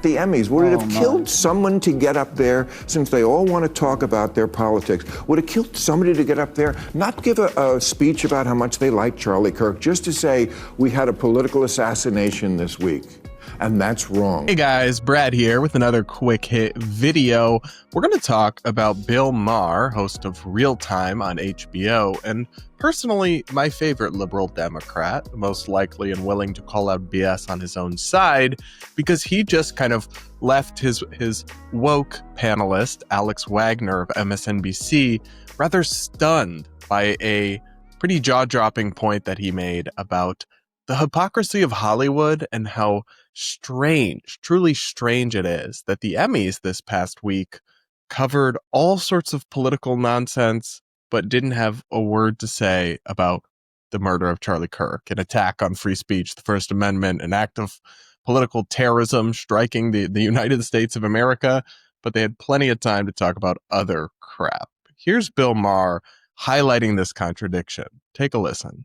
The Emmys, would it have killed someone to get up there, since they all want to talk about their politics, would it kill somebody to get up there, not give a speech about how much they like Charlie Kirk, just to say, we had a political assassination this week? And that's wrong. Hey guys, Brad here with another quick hit video. We're going to talk about Bill Maher, host of Real Time on HBO, and personally my favorite liberal Democrat, most likely and willing to call out BS on his own side, because he just kind of left his woke panelist, Alex Wagner of MSNBC, rather stunned by a pretty jaw-dropping point that he made about the hypocrisy of Hollywood and how strange, truly strange it is that the Emmys this past week covered all sorts of political nonsense, but didn't have a word to say about the murder of Charlie Kirk, an attack on free speech, the First Amendment, an act of political terrorism striking the United States of America, but they had plenty of time to talk about other crap. Here's Bill Maher highlighting this contradiction. Take a listen.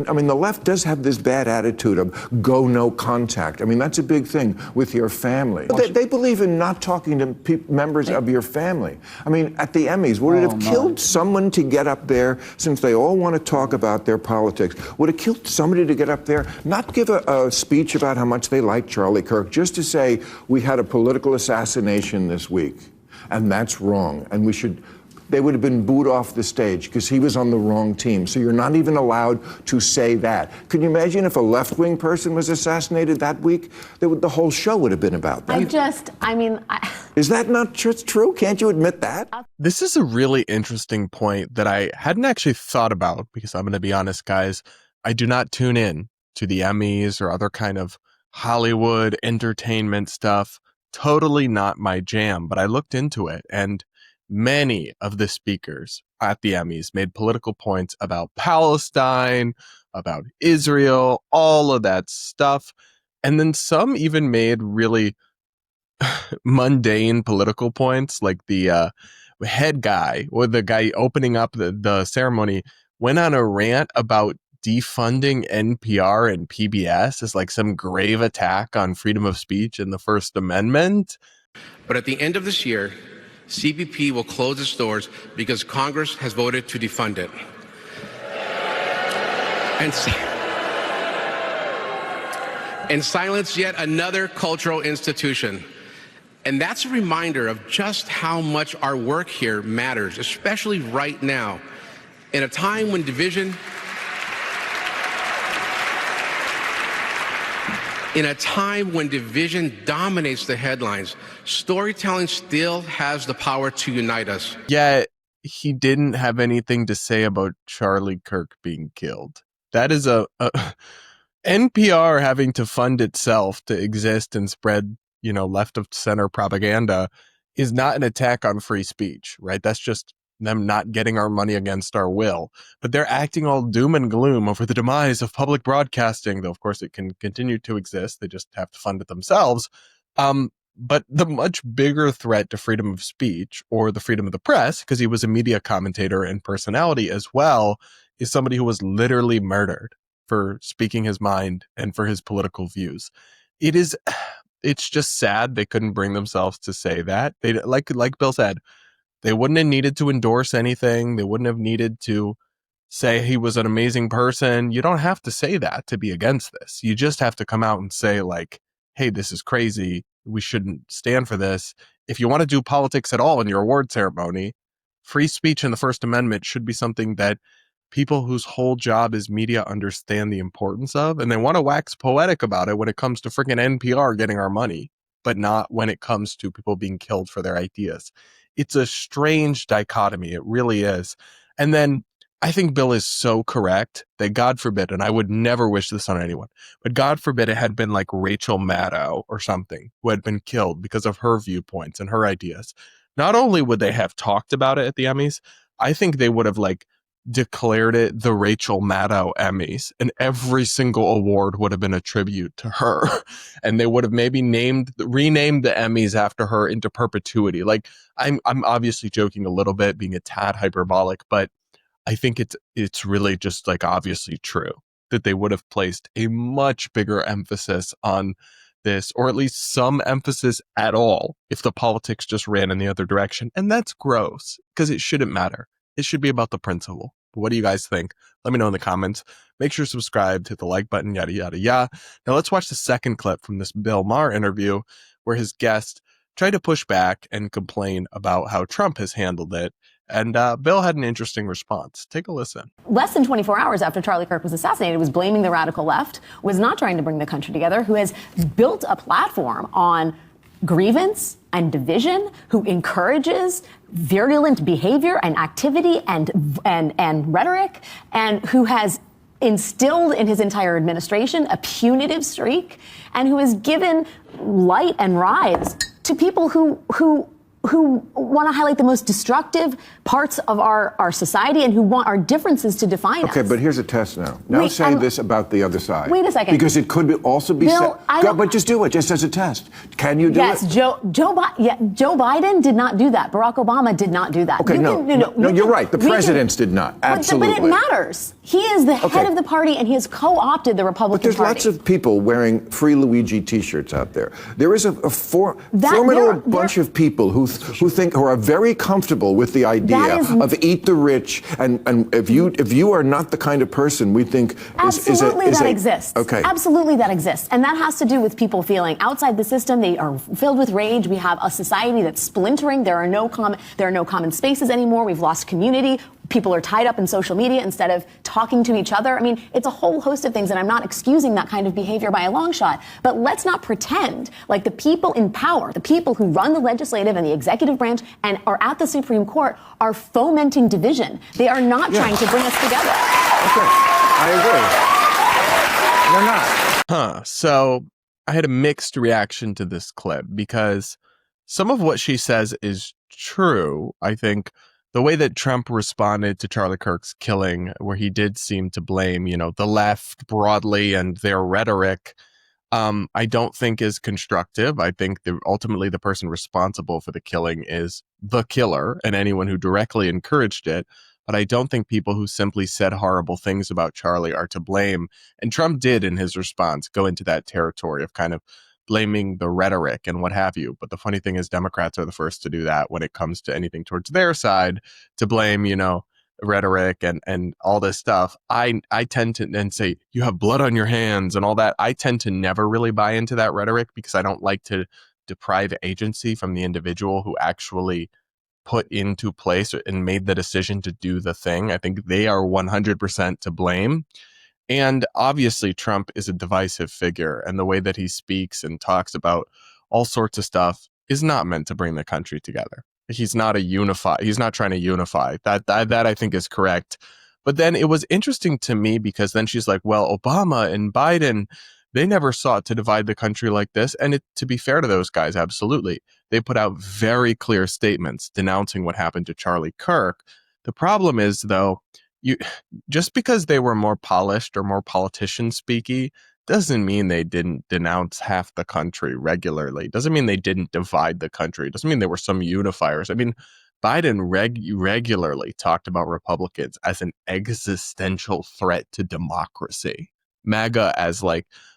I mean, the left does have this bad attitude of go no contact. I mean, that's a big thing with your family. They believe in not talking to members of your family. I mean, at the Emmys, would it have killed someone to get up there, since they all want to talk about their politics, would it kill somebody to get up there, not give a speech about how much they like Charlie Kirk, just to say, we had a political assassination this week, and that's wrong, and they would have been booed off the stage because he was on the wrong team. So you're not even allowed to say that. Can you imagine if a left-wing person was assassinated that week? The whole show would have been about that. Is that not just true? Can't you admit that? This is a really interesting point that I hadn't actually thought about, because I'm going to be honest, guys, I do not tune in to the Emmys or other kind of Hollywood entertainment stuff. Totally not my jam, but I looked into it, and many of the speakers at the Emmys made political points about Palestine, about Israel, all of that stuff. And then some even made really mundane political points, like the head guy, or the guy opening up the ceremony, went on a rant about defunding NPR and PBS as like some grave attack on freedom of speech and the First Amendment. But at the end of this year, CBP will close its doors because Congress has voted to defund it. And silence yet another cultural institution. And that's a reminder of just how much our work here matters, especially right now, in a time when division dominates the headlines. Storytelling still has the power to unite us. Yet he didn't have anything to say about Charlie Kirk being killed. That is a NPR having to fund itself to exist and spread, left of center propaganda is not an attack on free speech, right? That's just them not getting our money against our will. But they're acting all doom and gloom over the demise of public broadcasting, though of course it can continue to exist. They just have to fund it themselves. But the much bigger threat to freedom of speech, or the freedom of the press, because he was a media commentator and personality as well, is somebody who was literally murdered for speaking his mind and for his political views. It's just sad they couldn't bring themselves to say that. They, like Bill said, they wouldn't have needed to endorse anything. They wouldn't have needed to say he was an amazing person. You don't have to say that to be against this. You just have to come out and say, like, hey, this is crazy. We shouldn't stand for this. If you want to do politics at all in your award ceremony, free speech and the First Amendment should be something that people whose whole job is media understand the importance of, and they want to wax poetic about it when it comes to freaking NPR getting our money, but not when it comes to people being killed for their ideas. It's a strange dichotomy. It really is. And then I think Bill is so correct that, God forbid, and I would never wish this on anyone, but God forbid it had been like Rachel Maddow or something who had been killed because of her viewpoints and her ideas. Not only would they have talked about it at the Emmys, I think they would have declared it the Rachel Maddow Emmys, and every single award would have been a tribute to her. And they would have maybe renamed the Emmys after her into perpetuity. I'm obviously joking a little bit, being a tad hyperbolic, but I think it's really just obviously true that they would have placed a much bigger emphasis on this, or at least some emphasis at all, if the politics just ran in the other direction. And that's gross, because it shouldn't matter. It should be about the principle. What do you guys think? Let me know in the comments. Make sure to subscribe, hit the like button, yada, yada, yada. Now let's watch the second clip from this Bill Maher interview where his guest tried to push back and complain about how Trump has handled it. And Bill had an interesting response. Take a listen. Less than 24 hours after Charlie Kirk was assassinated, was blaming the radical left, was not trying to bring the country together, who has built a platform on grievance and division, who encourages virulent behavior and activity and rhetoric, and who has instilled in his entire administration a punitive streak, and who has given light and rise to people who want to highlight the most destructive parts of our society and who want our differences to define us. Okay, but here's a test now. Now say this about the other side. Wait a second. Because it could also be Bill, said. But just do it, just as a test. Can you do it? Yes, Joe Biden did not do that. Barack Obama did not do that. Okay, you're right. The presidents did not. Absolutely. But it matters. He is the head of the party, and he has co-opted the Republican Party. But there's lots of people wearing Free Luigi T-shirts out there. There is a formidable bunch of people who are very comfortable with the idea of eat the rich, and if you are not the kind of person we think exists. Okay. Absolutely, that exists, and that has to do with people feeling outside the system. They are filled with rage. We have a society that's splintering. There are no common spaces anymore. We've lost community. People are tied up in social media instead of talking to each other. I mean, it's a whole host of things, and I'm not excusing that kind of behavior by a long shot. But let's not pretend like the people in power, the people who run the legislative and the executive branch and are at the Supreme Court, are fomenting division. They are not trying to bring us together. Okay, I agree. They're not. So I had a mixed reaction to this clip because some of what she says is true. I think the way that Trump responded to Charlie Kirk's killing, where he did seem to blame, the left broadly and their rhetoric, I don't think is constructive. I think ultimately the person responsible for the killing is the killer and anyone who directly encouraged it. But I don't think people who simply said horrible things about Charlie are to blame. And Trump did, in his response, go into that territory of kind of blaming the rhetoric and what have you. But the funny thing is Democrats are the first to do that when it comes to anything towards their side, to blame, rhetoric and all this stuff. I tend to then say, you have blood on your hands and all that. I tend to never really buy into that rhetoric because I don't like to deprive agency from the individual who actually put into place and made the decision to do the thing. I think they are 100% to blame. And obviously, Trump is a divisive figure, and the way that he speaks and talks about all sorts of stuff is not meant to bring the country together. He's not he's not trying to unify. That I think is correct. But then it was interesting to me because then she's like, well, Obama and Biden, they never sought to divide the country like this. And to be fair to those guys, absolutely. They put out very clear statements denouncing what happened to Charlie Kirk. The problem is, though, just because they were more polished or more politician-speaky doesn't mean they didn't denounce half the country regularly. Doesn't mean they didn't divide the country. Doesn't mean they were some unifiers. I mean, Biden regularly talked about Republicans as an existential threat to democracy. MAGA as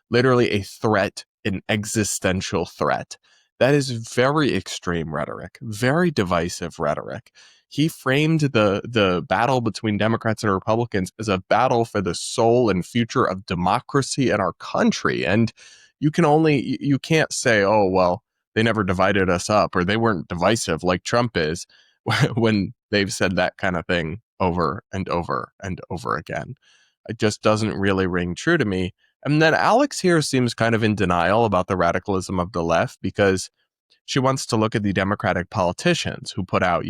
literally a threat, an existential threat. That is very extreme rhetoric, very divisive rhetoric. He framed the battle between Democrats and Republicans as a battle for the soul and future of democracy in our country. And you can't say, oh, well, they never divided us up or they weren't divisive like Trump is when they've said that kind of thing over and over and over again. It just doesn't really ring true to me. And then Alex here seems kind of in denial about the radicalism of the left because she wants to look at the Democratic politicians who put out,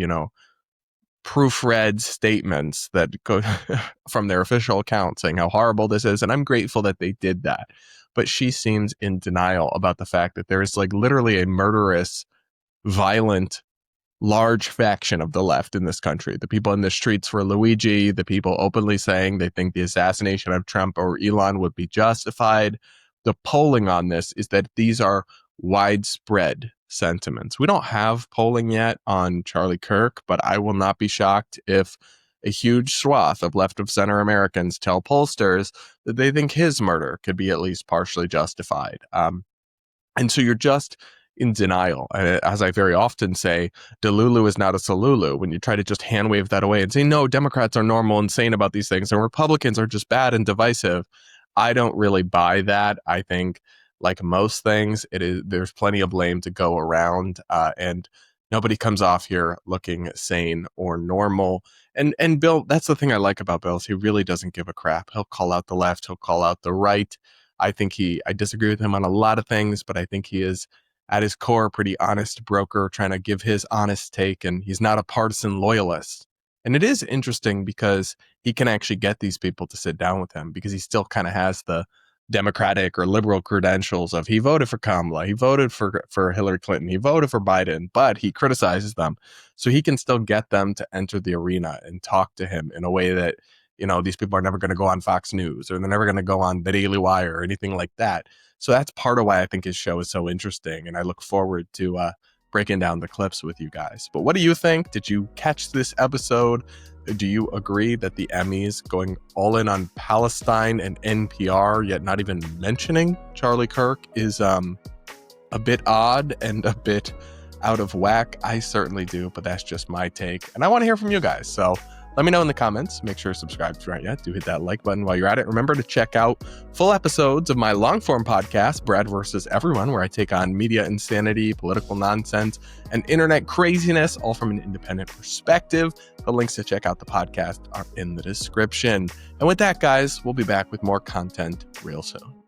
proofread statements that go from their official account saying how horrible this is. And I'm grateful that they did that. But she seems in denial about the fact that there is literally a murderous, violent, large faction of the left in this country. The people in the streets for Luigi, the people openly saying they think the assassination of Trump or Elon would be justified. The polling on this is that these are widespread sentiments. We don't have polling yet on Charlie Kirk, but I will not be shocked if a huge swath of left of center Americans tell pollsters that they think his murder could be at least partially justified. And so you're just in denial. As I very often say, Delulu is not a Salulu. When you try to just hand wave that away and say, no, Democrats are normal and sane about these things and Republicans are just bad and divisive, I don't really buy that. I think, like most things, there's plenty of blame to go around, and nobody comes off here looking sane or normal. And Bill, that's the thing I like about Bill, is he really doesn't give a crap. He'll call out the left, he'll call out the right. I disagree with him on a lot of things, but I think he is at his core a pretty honest broker trying to give his honest take, and he's not a partisan loyalist. And it is interesting because he can actually get these people to sit down with him, because he still kind of has the Democratic or liberal credentials of he voted for Kamala, he voted for Hillary Clinton, he voted for Biden, but he criticizes them. So he can still get them to enter the arena and talk to him in a way that, these people are never going to go on Fox News, or they're never going to go on the Daily Wire or anything like that. So that's part of why I think his show is so interesting. And I look forward to breaking down the clips with you guys. But what do you think? Did you catch this episode? Do you agree that the Emmys going all in on Palestine and NPR, yet not even mentioning Charlie Kirk, is a bit odd and a bit out of whack? I certainly do, but that's just my take. And I want to hear from you guys. So let me know in the comments. Make sure to subscribe if you're not yet. Do hit that like button while you're at it. Remember to check out full episodes of my long-form podcast, Brad versus Everyone, where I take on media insanity, political nonsense, and internet craziness, all from an independent perspective. The links to check out the podcast are in the description. And with that, guys, we'll be back with more content real soon.